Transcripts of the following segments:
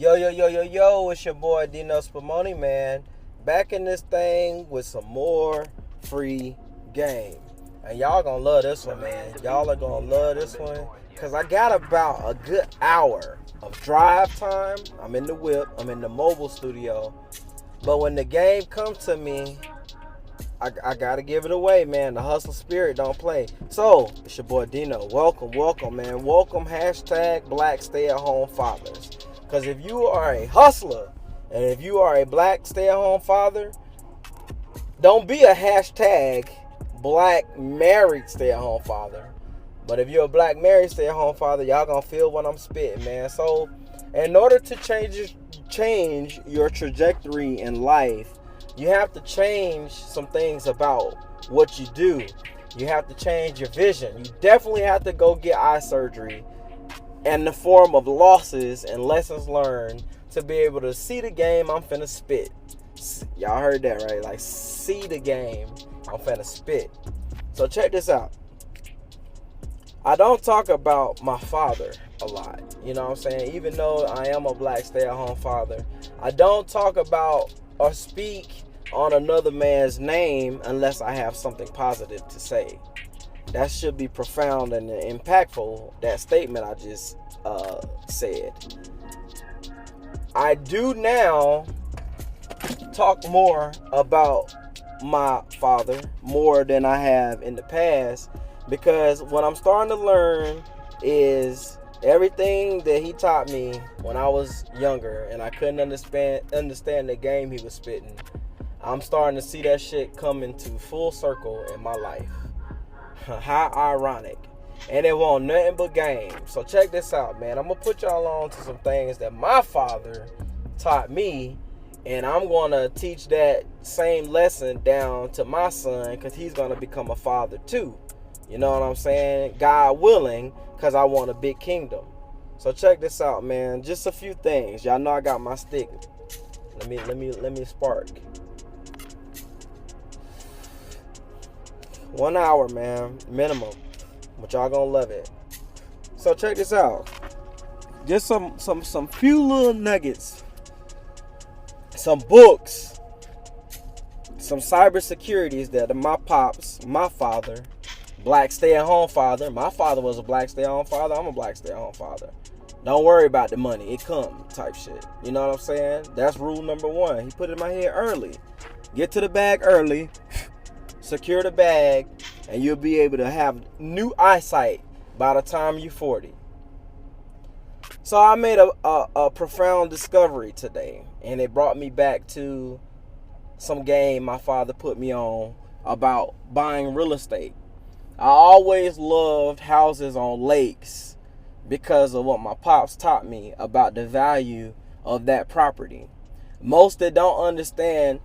Yo, it's your boy Dino Spumoni, man. Back in this thing with some more free game. And y'all gonna love this one, man. Y'all are gonna love this one. Cause I got about a good hour of drive time. I'm in the whip, I'm in the mobile studio. But when the game comes to me, I gotta give it away, man. The hustle spirit don't play. So, it's your boy Dino. Welcome, man. Welcome, hashtag Black Stay-at-Home Fathers. Because if you are a hustler, and if you are a black stay-at-home father, don't be a hashtag Black married stay-at-home father. But if you're a black married stay-at-home father, y'all gonna feel what I'm spitting, man. So, in order to change your trajectory in life, you have to change some things about what you do. You have to change your vision. You definitely have to go get eye surgery in the form of losses and lessons learned to be able to see the game I'm finna spit. Y'all heard that, right? Like, see the game I'm finna spit. So check this out. I don't talk about my father a lot. You know what I'm saying? Even though I am a black stay-at-home father, I don't talk about or speak on another man's name unless I have something positive to say. That should be profound and impactful, that statement I just said. I do now talk more about my father more than I have in the past, because what I'm starting to learn is everything that he taught me when I was younger and I couldn't understand the game he was spitting. I'm starting to see that shit come into full circle in my life. How ironic. And it won't nothing but game. So check this out, man. I'm going to put y'all on to some things that my father taught me, and I'm going to teach that same lesson down to my son, because he's going to become a father too. You know what I'm saying? God willing, because I want a big kingdom. So check this out, man. Just a few things. Y'all know I got my stick. Let me spark. 1 hour, man, minimum. But y'all gonna love it. So check this out. Just some few little nuggets. Some books. Some cybersecurities that my pops, my father, black stay-at-home father. My father was a black stay-at-home father. I'm a black stay-at-home father. Don't worry about the money. It come type shit. You know what I'm saying? That's rule number one. He put it in my head early. Get to the bag early. Secure the bag, and you'll be able to have new eyesight by the time you're 40. So I made a profound discovery today, and it brought me back to some game my father put me on about buying real estate. I always loved houses on lakes because of what my pops taught me about the value of that property. Most that don't understand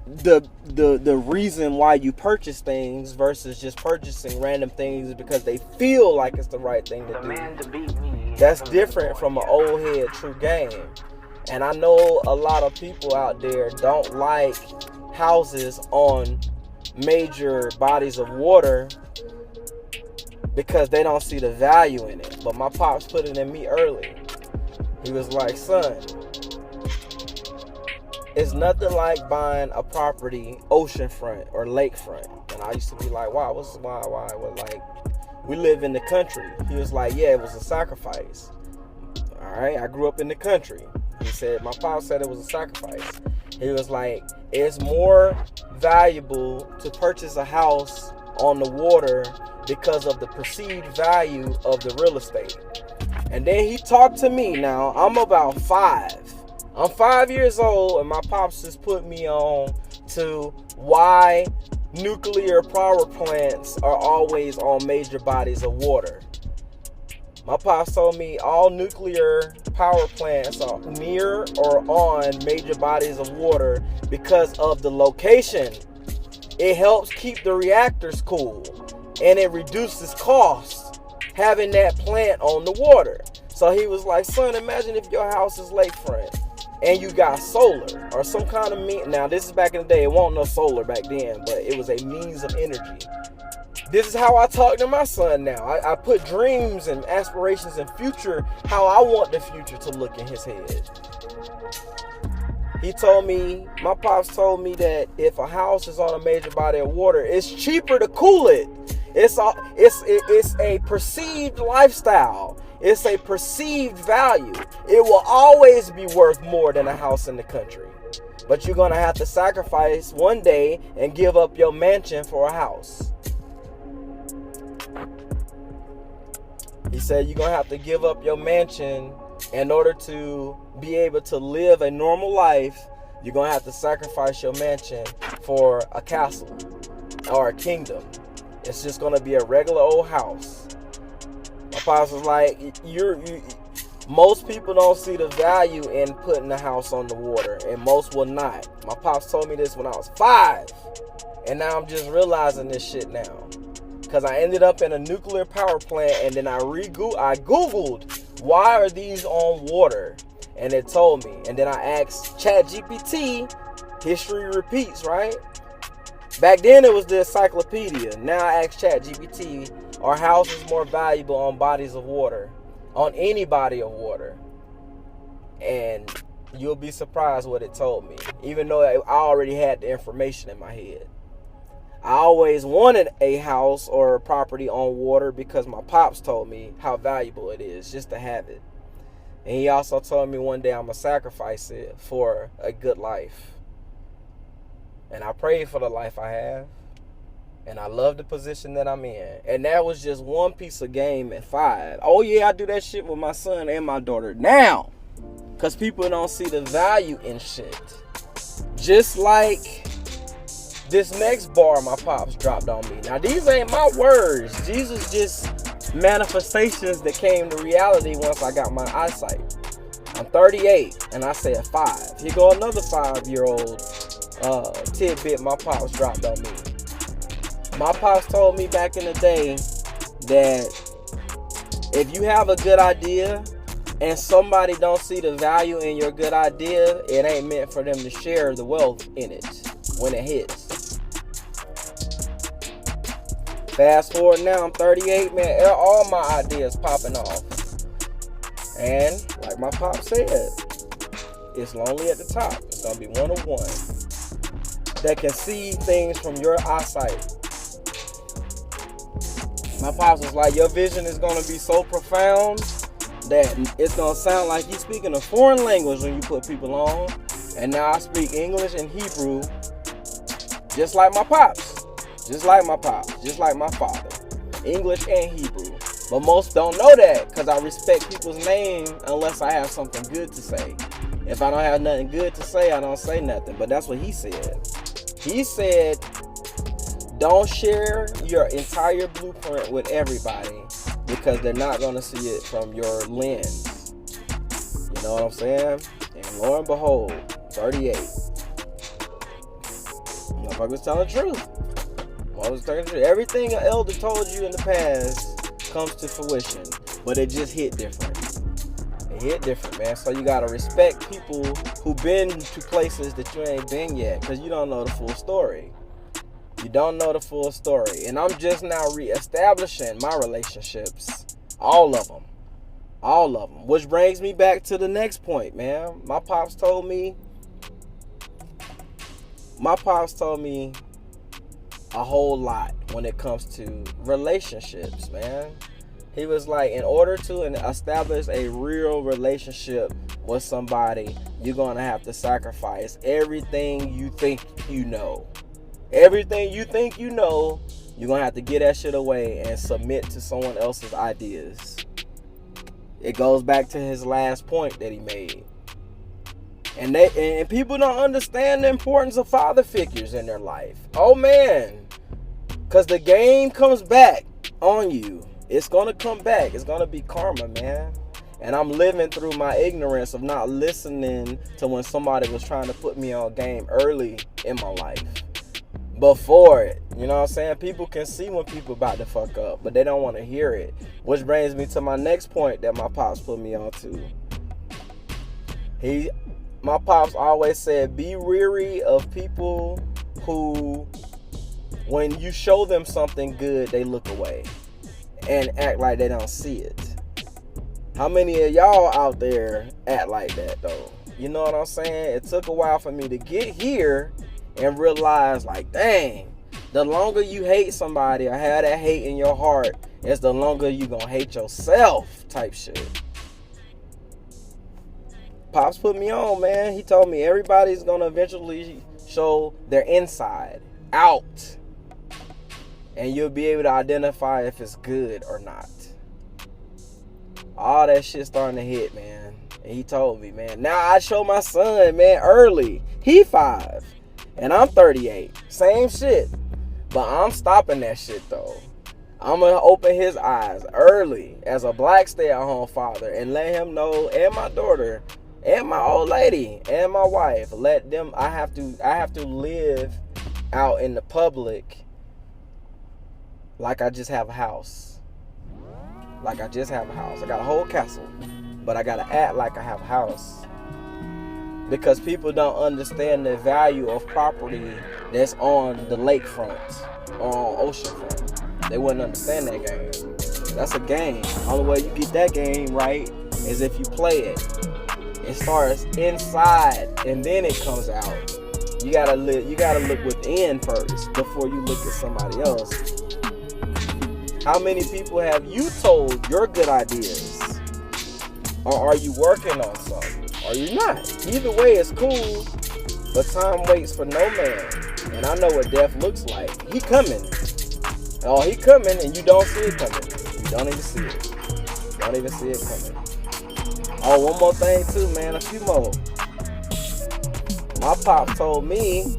the reason why you purchase things versus just purchasing random things because they feel like it's the right thing to do. That's different from an old head true game. And I know a lot of people out there don't like houses on major bodies of water because they don't see the value in it. But my pops put it in me early. He was like, son, it's nothing like buying a property oceanfront or lakefront. And I used to be like, wow, why? Well, like, we live in the country. He was like, yeah, it was a sacrifice. All right, I grew up in the country. He said, my pop said it was a sacrifice. He was like, it's more valuable to purchase a house on the water because of the perceived value of the real estate. And then he talked to me. Now, I'm about 5. I'm 5 years old, and my pops just put me on to why nuclear power plants are always on major bodies of water. My pops told me all nuclear power plants are near or on major bodies of water because of the location. It helps keep the reactors cool, and it reduces costs having that plant on the water. So he was like, son, imagine if your house is lakefront and you got solar or some kind of now this is back in the day. It wasn't no solar back then, but it was a means of energy. This is how I talk to my son now. I put dreams and aspirations and future, how I want the future to look in his head. He told me, my pops told me that if a house is on a major body of water, it's cheaper to cool it. It's a perceived lifestyle. It's a perceived value. It will always be worth more than a house in the country. But you're going to have to sacrifice one day and give up your mansion for a house. He said you're going to have to give up your mansion in order to be able to live a normal life. You're going to have to sacrifice your mansion for a castle or a kingdom. It's just going to be a regular old house. My pops was like, most people don't see the value in putting a house on the water, and most will not. My pops told me this when I was 5, and now I'm just realizing this shit now. Because I ended up in a nuclear power plant, and then I Googled, why are these on water? And it told me. And then I asked ChatGPT, history repeats, right? Back then it was the encyclopedia. Now I ask ChatGPT, are houses more valuable on bodies of water? On any body of water? And you'll be surprised what it told me. Even though I already had the information in my head. I always wanted a house or a property on water because my pops told me how valuable it is just to have it. And he also told me one day I'm going to sacrifice it for a good life. And I prayed for the life I have. And I love the position that I'm in. And that was just one piece of game at 5. Oh yeah, I do that shit with my son and my daughter now. Because people don't see the value in shit. Just like this next bar my pops dropped on me. Now these ain't my words. These is just manifestations that came to reality once I got my eyesight. I'm 38 and I said 5. Here go another 5-year-old tidbit my pops dropped on me. My pops told me back in the day that if you have a good idea and somebody don't see the value in your good idea, it ain't meant for them to share the wealth in it when it hits. Fast forward now, I'm 38, man, all my ideas popping off. And like my pop said, it's lonely at the top. It's going to be one of one that can see things from your eyesight. My pops was like, your vision is going to be so profound that it's going to sound like you're speaking a foreign language when you put people on. And now I speak English and Hebrew just like my pops. Just like my pops. Just like my father. English and Hebrew. But most don't know that because I respect people's name unless I have something good to say. If I don't have nothing good to say, I don't say nothing. But that's what he said. He said, don't share your entire blueprint with everybody because they're not going to see it from your lens. You know what I'm saying? And lo and behold, 38. Motherfucker was telling the truth. Everything an elder told you in the past comes to fruition, but it just hit different. It hit different, man. So you got to respect people who been to places that you ain't been yet because you don't know the full story. You don't know the full story. And I'm just now reestablishing my relationships. All of them. All of them. Which brings me back to the next point, man. My pops told me a whole lot when it comes to relationships, man. He was like, in order to establish a real relationship with somebody, you're going to have to sacrifice everything you think you know. Everything you think you know, you're going to have to get that shit away and submit to someone else's ideas. It goes back to his last point that he made. And people don't understand the importance of father figures in their life. Oh, man. Because the game comes back on you. It's going to come back. It's going to be karma, man. And I'm living through my ignorance of not listening to when somebody was trying to put me on game early in my life. Before it, you know what I'm saying? People can see when people about to fuck up, but they don't want to hear it. Which brings me to my next point that my pops put me on to. My pops always said, be weary of people who when you show them something good, they look away and act like they don't see it. How many of y'all out there act like that though? You know what I'm saying? It took a while for me to get here and realize, like, dang, the longer you hate somebody or have that hate in your heart, is the longer you gonna hate yourself type shit. Pops put me on, man. He told me everybody's gonna eventually show their inside out, and you'll be able to identify if it's good or not. All that shit starting to hit, man. And he told me, man, now I show my son, man, early. He 5 and I'm 38. Same shit. But I'm stopping that shit though. I'm gonna open his eyes early as a black stay-at-home father and let him know, and my daughter and my old lady and my wife, let them, I have to live out in the public like I just have a house. Like I just have a house. I got a whole castle, but I gotta act like I have a house. Because people don't understand the value of property that's on the lakefront or on oceanfront. They wouldn't understand that game. That's a game. The only way you get that game right is if you play it. It starts inside and then it comes out. You gotta look within first before you look at somebody else. How many people have you told your good ideas? Or are you working on something? Or you not? Either way, it's cool. But time waits for no man. And I know what death looks like. He coming. Oh, he coming and you don't see it coming. You don't even see it. Don't even see it coming. Oh, one more thing too, man. A few more. My pop told me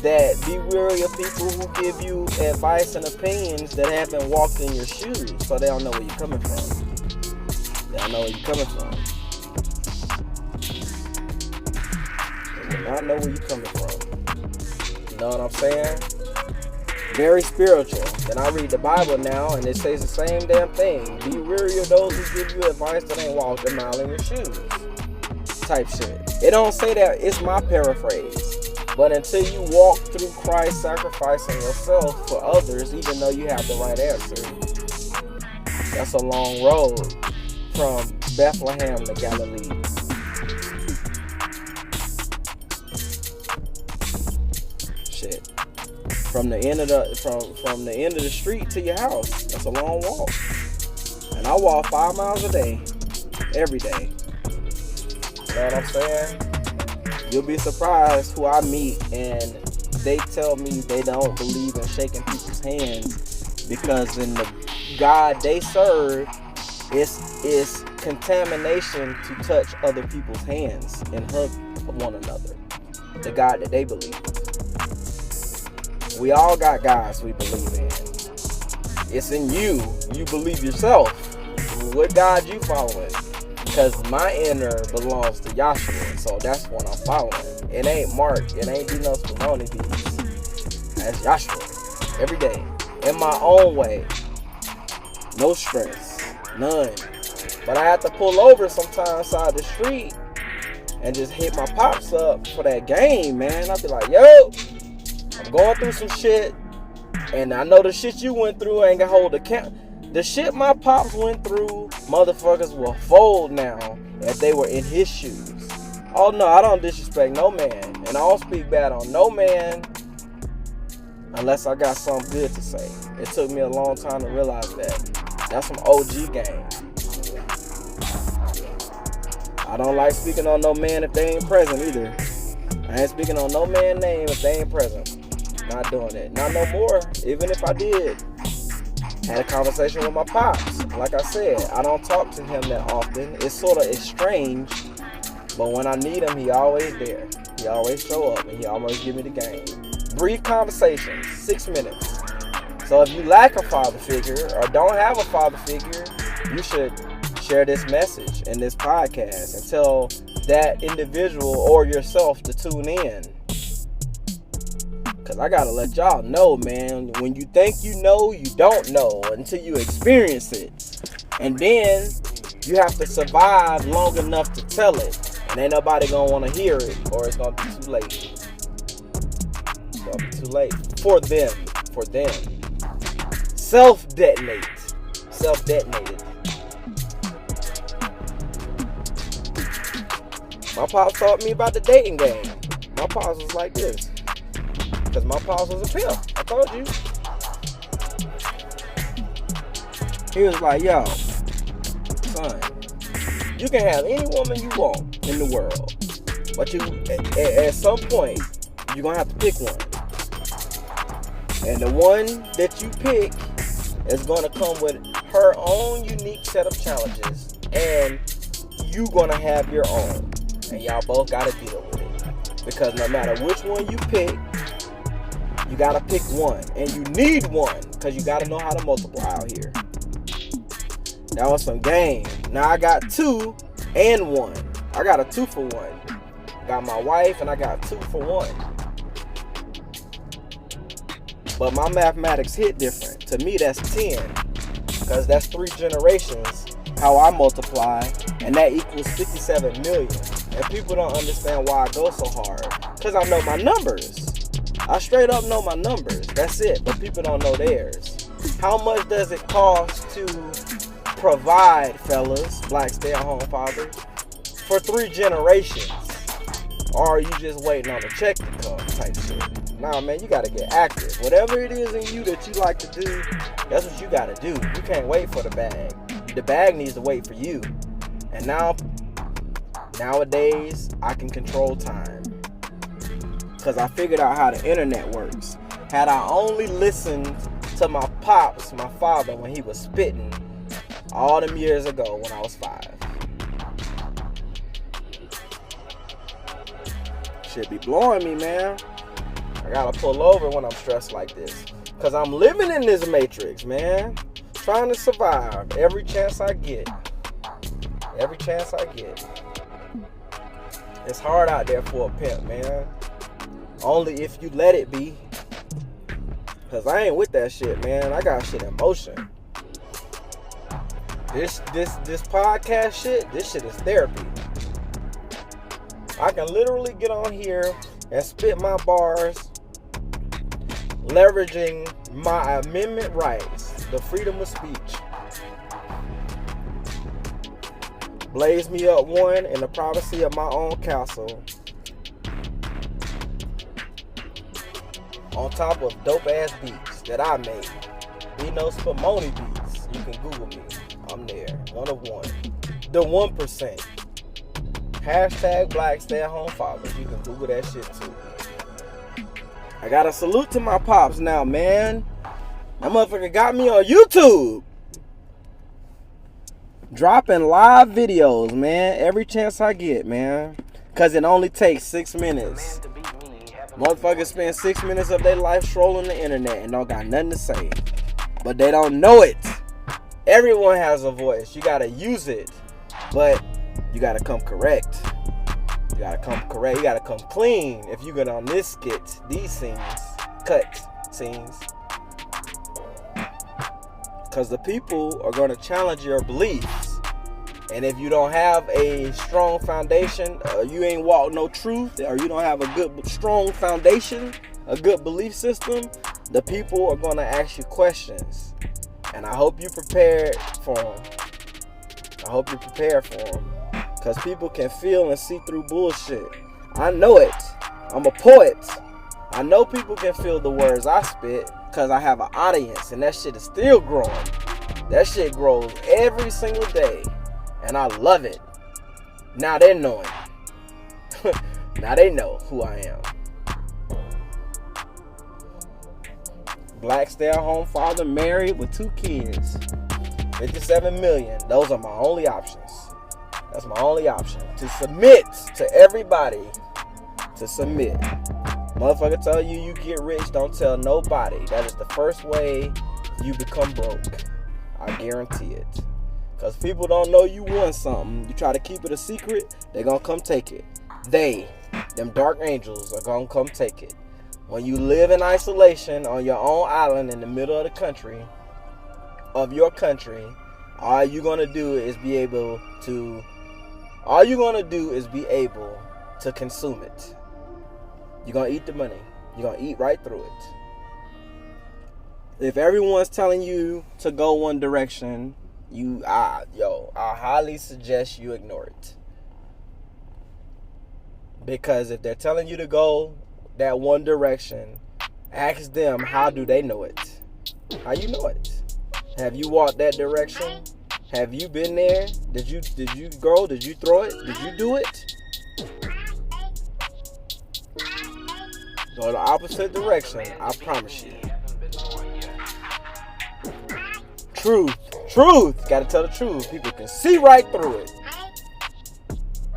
that be wary of people who give you advice and opinions that haven't walked in your shoes, so they don't know where you're coming from. They don't know where you're coming from. They do not know where you're coming from. You know what I'm saying? Very spiritual. Then I read the Bible now, and it says the same damn thing. Be wary of those who give you advice that ain't walked a mile in your shoes. Type shit. It don't say that. It's my paraphrase. But until you walk through Christ sacrificing yourself for others, even though you have the right answer, that's a long road from Bethlehem to Galilee. Shit. From the end of the street to your house, that's a long walk. And I walk 5 miles a day, every day. You know what I'm saying? You'll be surprised who I meet and they tell me they don't believe in shaking people's hands because in the God they serve, it's contamination to touch other people's hands and hug one another. The God that they believe in. We all got gods we believe in. It's in you. You believe yourself. What God you following? Because my inner belongs to Yahshua, so that's what I'm following. It ain't Mark, it ain't Dino Spumoni beats. That's Yahshua. Every day. In my own way. No stress. None. But I have to pull over sometimes side the street and just hit my pops up for that game, man. I'll be like, yo, I'm going through some shit, and I know the shit you went through ain't gonna hold account. The shit my pops went through, motherfuckers will fold now if they were in his shoes. Oh no, I don't disrespect no man. And I don't speak bad on no man unless I got something good to say. It took me a long time to realize that. That's some OG game. I don't like speaking on no man if they ain't present either. I ain't speaking on no man name if they ain't present. Not doing it. Not no more. Even if I did. Had a conversation with my pops. Like I said, I don't talk to him that often. It's sort of estranged, but when I need him, he always there. He always show up, and he always give me the game. Brief conversation, 6 minutes. So if you lack a father figure or don't have a father figure, you should share this message in this podcast and tell that individual or yourself to tune in. Because I got to let y'all know, man, when you think you know, you don't know until you experience it. And then you have to survive long enough to tell it. And ain't nobody going to want to hear it or it's going to be too late. gonna be too late for them. For them. Self-detonated. My pops taught me about the dating game. My pops was like this. Because my pops was a pimp. I told you. He was like, yo, son, you can have any woman you want in the world. But you, at some point, you're going to have to pick one. And the one that you pick is going to come with her own unique set of challenges. And you're going to have your own. And y'all both got to deal with it. Because no matter which one you pick, you got to pick one. And you need one. Because you got to know how to multiply out here. That was some game. Now I got 2 and 1. I got a 2 for 1. Got my wife and I got 2 for 1. But my mathematics hit different. To me, that's 10. Because that's 3 generations. How I multiply. And that equals 57 million. And people don't understand why I go so hard. Because I know my numbers. I straight up know my numbers. That's it. But people don't know theirs. How much does it cost to provide, fellas, black stay-at-home fathers, for 3 generations? Or are you just waiting on the check to come type shit? Nah, man, you gotta get active. Whatever it is in you that you like to do, that's what you gotta do. You can't wait for the bag. The bag needs to wait for you. And nowadays, I can control time. Because I figured out how the internet works. Had I only listened to my pops, my father, when he was spitting all them years ago when I was 5. Shit be blowing me, man. I gotta pull over when I'm stressed like this. Because I'm living in this matrix, man. Trying to survive every chance I get. Every chance I get. It's hard out there for a pimp, man. Only if you let it be. Because I ain't with that shit, man. I got shit in motion. This podcast shit, this shit is therapy. I can literally get on here and spit my bars, leveraging my amendment rights, the freedom of speech. Blaze me up one in the privacy of my own castle. On top of dope ass beats that I made. We know Spumoni beats. You can Google me. I'm there. 1 of 1. The 1%. Hashtag black stay at home fathers. You can Google that shit too. I got a salute to my pops now, man. That motherfucker got me on YouTube. Dropping live videos, man. Every chance I get, man. Because it only takes 6 minutes. Motherfuckers spend 6 minutes of their life strolling the internet and don't got nothing to say. But they don't know it. Everyone has a voice. You gotta use it. But you gotta come correct. You gotta come correct. You gotta come clean if you get on this skit, these scenes, cut scenes. Because the people are gonna challenge your beliefs. And if you don't have a strong foundation, you ain't walked no truth, or you don't have a good, strong foundation, a good belief system, the people are gonna ask you questions. And I hope you prepared for them. I hope you're prepared for them. Because people can feel and see through bullshit. I know it. I'm a poet. I know people can feel the words I spit because I have an audience. And that shit is still growing. That shit grows every single day. And I love it. Now they're knowing. Now they know who I am. Black stay-at-home father, married with 2 kids. 57 million. Those are my only options. That's my only option. To submit to everybody. To submit. Motherfucker tell you you get rich, don't tell nobody. That is the first way you become broke. I guarantee it. Because people don't know you won something. You try to keep it a secret, they're going to come take it. Them dark angels, are going to come take it. When you live in isolation on your own island in the middle of the country, of your country, all you're going to do is be able to consume it. You're going to eat the money. You're going to eat right through it. If everyone's telling you to go one direction, I highly suggest you ignore it. Because if they're telling you to go that one direction, ask them, how do they know it? How you know it? Have you walked that direction? Have you been there? Did you go? Did you throw it? Did you do it? Go the opposite direction, I promise you. Truth. Gotta tell the truth. People can see right through it.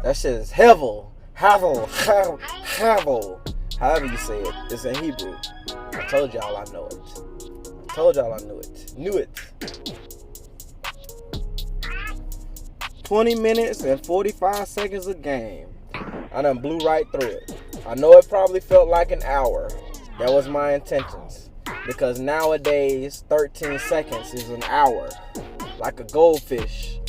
That shit is hevel. However you say it. It's in Hebrew. I told y'all I know it. I told y'all I knew it. 20 minutes and 45 seconds of game. I done blew right through it. I know it probably felt like an hour. That was my intentions. Because nowadays, 13 seconds is an hour. Like a goldfish.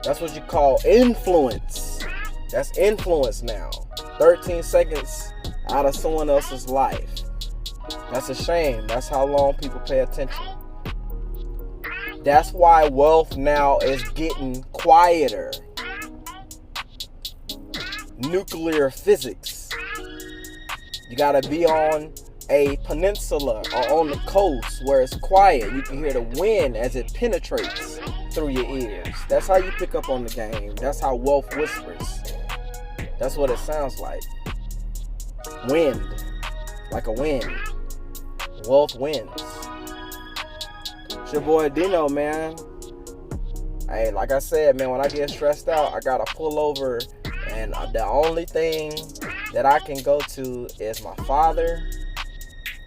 That's what you call influence. That's influence now. 13 seconds out of someone else's life. That's a shame. That's how long people pay attention. That's why wealth now is getting quieter. Nuclear physics. You gotta be on a peninsula or on the coast where it's quiet. You can hear the wind as it penetrates through your ears. That's how you pick up on the game. That's how wealth whispers. That's what it sounds like. Wind. Like a wind. Wealth wins. It's your boy Dino, man. Hey, like I said, man, when I get stressed out, I gotta pull over, and the only thing that I can go to is my Father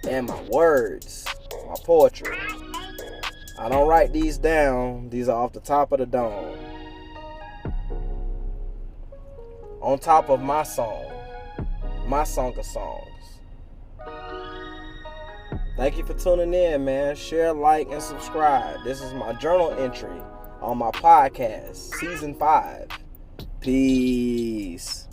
and my words, my poetry. I don't write these down. These are off the top of the dome. On top of my song of songs. Thank you for tuning in, man. Share, like, and subscribe. This is my journal entry on my podcast, Season 5. Peace.